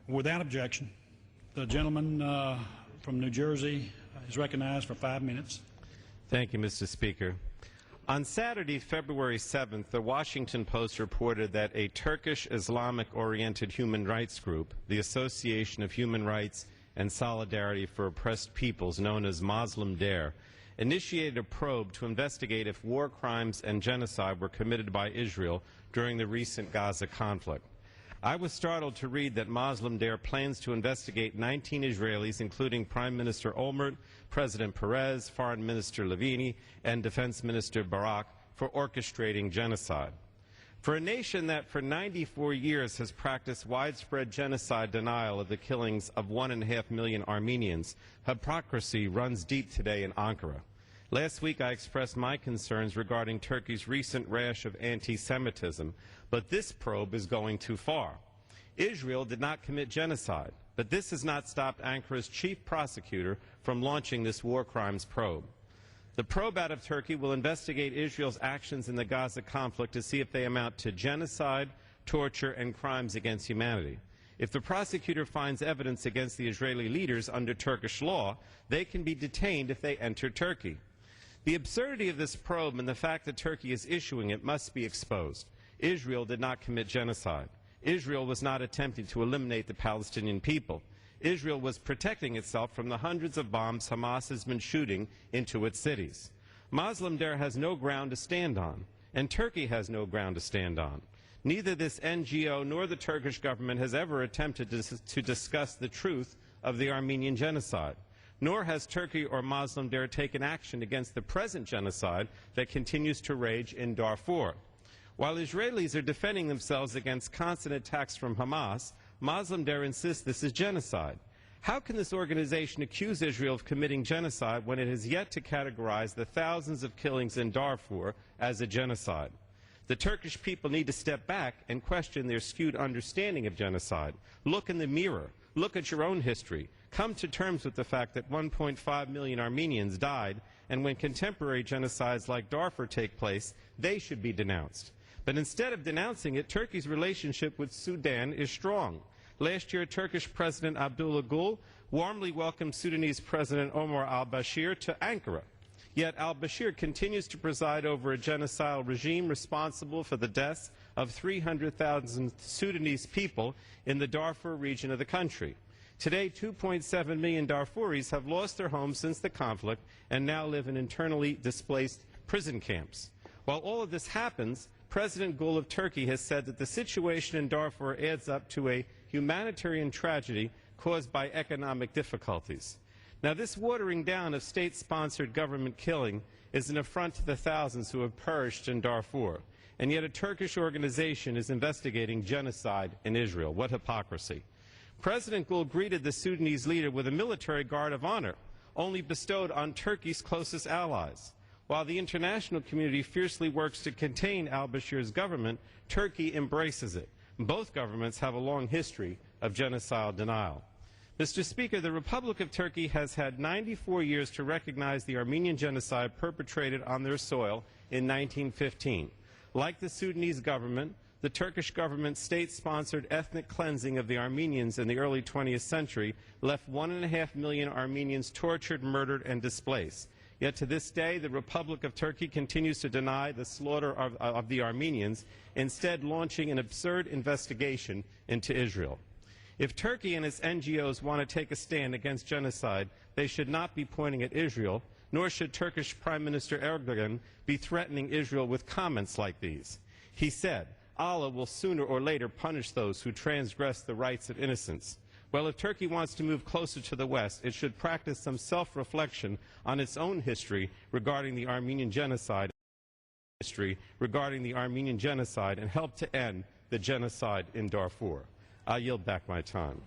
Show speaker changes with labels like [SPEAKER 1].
[SPEAKER 1] Without objection, the gentleman from New Jersey is recognized for 5 minutes.
[SPEAKER 2] Thank you, Mr. Speaker. On Saturday, February 7th, the Washington Post reported that a Turkish Islamic-oriented human rights group, the Association of Human Rights and Solidarity for Oppressed Peoples, known as Muslim Dare, initiated a probe to investigate if war crimes and genocide were committed by Israel during the recent Gaza conflict. I was startled to read that Muslim Dare plans to investigate 19 Israelis, including Prime Minister Olmert, President Perez, Foreign Minister Levini, and Defense Minister Barak, for orchestrating genocide. For a nation that for 94 years has practiced widespread genocide denial of the killings of 1.5 million Armenians, hypocrisy runs deep today in Ankara. Last week I expressed my concerns regarding Turkey's recent rash of anti-Semitism, but this probe is going too far. Israel did not commit genocide, but this has not stopped Ankara's chief prosecutor from launching this war crimes probe. The probe out of Turkey will investigate Israel's actions in the Gaza conflict to see if they amount to genocide, torture, and crimes against humanity. If the prosecutor finds evidence against the Israeli leaders under Turkish law, they can be detained if they enter Turkey. The absurdity of this probe and the fact that Turkey is issuing it must be exposed. Israel did not commit genocide. Israel was not attempting to eliminate the Palestinian people. Israel was protecting itself from the hundreds of bombs Hamas has been shooting into its cities. Muslim Dare has no ground to stand on, and Turkey has no ground to stand on. Neither this NGO nor the Turkish government has ever attempted to discuss the truth of the Armenian genocide. Nor has Turkey or Muslim Dare taken action against the present genocide that continues to rage in Darfur. While Israelis are defending themselves against constant attacks from Hamas, Muslim Dare insists this is genocide. How can this organization accuse Israel of committing genocide when it has yet to categorize the thousands of killings in Darfur as a genocide? The Turkish people need to step back and question their skewed understanding of genocide. Look in the mirror. Look at your own history. Come to terms with the fact that 1.5 million Armenians died, and when contemporary genocides like Darfur take place, they should be denounced. But instead of denouncing it, Turkey's relationship with Sudan is strong. Last year, Turkish President Abdullah Gül warmly welcomed Sudanese President Omar al-Bashir to Ankara. Yet al-Bashir continues to preside over a genocidal regime responsible for the deaths of 300,000 Sudanese people in the Darfur region of the country. Today, 2.7 million Darfuris have lost their homes since the conflict and now live in internally displaced prison camps. While all of this happens, President Gül of Turkey has said that the situation in Darfur adds up to a humanitarian tragedy caused by economic difficulties. Now, this watering down of state-sponsored government killing is an affront to the thousands who have perished in Darfur, and yet a Turkish organization is investigating genocide in Israel. What hypocrisy! President Gül greeted the Sudanese leader with a military guard of honor, only bestowed on Turkey's closest allies. While the international community fiercely works to contain al-Bashir's government, Turkey embraces it. Both governments have a long history of genocidal denial. Mr. Speaker, the Republic of Turkey has had 94 years to recognize the Armenian genocide perpetrated on their soil in 1915. Like the Sudanese government, the Turkish government's state-sponsored ethnic cleansing of the Armenians in the early 20th century left 1.5 million Armenians tortured, murdered, and displaced. Yet to this day, the Republic of Turkey continues to deny the slaughter of the Armenians, instead launching an absurd investigation into Israel. If Turkey and its NGOs want to take a stand against genocide, they should not be pointing at Israel, nor should Turkish Prime Minister Erdogan be threatening Israel with comments like these. He said, Allah will sooner or later punish those who transgress the rights of innocence. Well, if Turkey wants to move closer to the West, it should practice some self-reflection on its own history regarding the Armenian genocide and help to end the genocide in Darfur. I yield back my time.